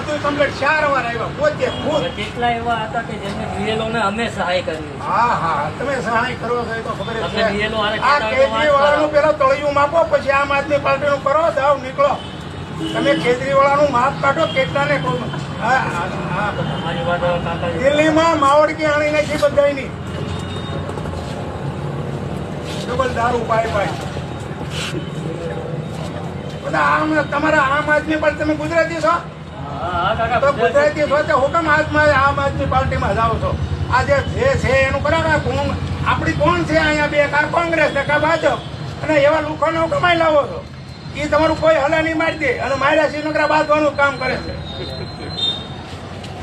બધું કમ્પ્લીટ 4 વાર આવ્યા પોતે ખુદ. કેટલા એવા હતા કે જેમને બીએલઓને અમે સહાય કરી? હા હા, તમે સહાય કરો છો એ તો ખબર જ છે. બીએલઓ આ કેજરીવાળાનું પેલા તળિયું માપો, પછી આમ આદમી પાર્ટીનું કરો, દાવ નીકળો. તમે કેજરીવાળાનું માપ કાઢો, કેટલાને કહો. તમારી વાત કાકા દિલ્હીમાં માવડકી આણી નાખી બધાની. ડબલ દારૂ પાય પાય બધા. આમ તમારા આમ આદમી પાર્ટી, તમે ગુજરાતી છો તો ગુજરાતી છો તો હુકમ આમ આદમી પાર્ટીમાં જાઓ છો? આ જે છે એનું કરો ને. આપણી કોણ છે અહીંયા? બે કા કોંગ્રેસ ને કા ભાજપ, અને એવા લોકોને કમાઈ લાવો છો. એ તમારું કોઈ હલા નહીં મારી દે, અને માર્યા શ્રીનગરા બાંધવાનું કામ કરે છે.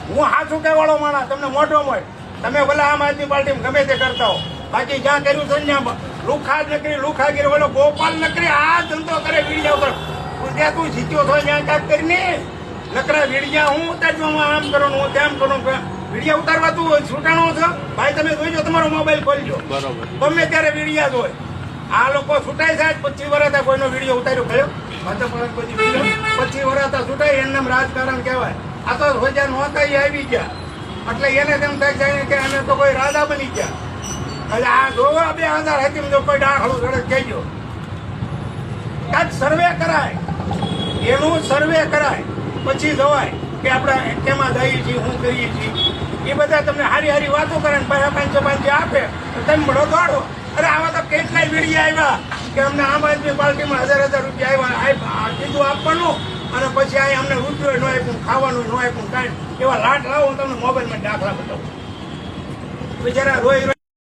હું હાથું કહેવાળો માણસ, તમને મોટો મોય. તમે ભલે આમ આદમી પાર્ટી ગમે તે કરતા હો, બાકી જ્યાં કર્યું છે ત્યાં લુખા જ નકરી, લુખાગીરી બોલો ગોપાલ નકરી આ ધંધો કરે વીડિયા ઉપર. ત્યાં તું જીત્યો છો ત્યાં કાંઈક કરીને નકરા વીડિયા હું ઉતારજો, હું આમ કરું, હું તેમ કરું. વીડિયા ઉતારવા તું છૂટાણો છો ભાઈ? તમે જોઈજો, તમારો મોબાઈલ ખોલજો, ગમે ત્યારે વીડિયા જ હોય. આ લોકો છૂટાય છે 25 વર્ષ કોઈનો વિડીયો ઉતાર્યો કયો? 25 વર્ષ છૂટાય, એમને રાજકારણ કહેવાય. આ તો રોજા નહોતા આવી ગયા, એટલે એને તેમ થાય કે અમે તો કોઈ રાજા બની ગયા. એટલે આ જોવો 2000 હતી જો કોઈ ડાખડું સડક કહેજો. કાંઈક સર્વે કરાય, એનું સર્વે કરાય, પછી જવાય કે આપણે કેમાં જઈએ છીએ, શું કરીએ છીએ. એ બધા તમને હારી હારી વાતો કરે ને 500 આપે તો તમે મળો દોડો. અરે આવા તો કેટલાય વીડિયા આવ્યા કે અમને આમ આદમી પાર્ટીમાં 1000 રૂપિયા આવ્યા, કીધું આપવાનું, અને પછી અહીં અમને રૂપિયો ન આપ્યું, ખાવાનું ન આપ્યું, કાંઈ. એવા લાટ લાવો, હું તમને મોબાઈલમાં દાખલા બતાવું. બિચારા રોઈ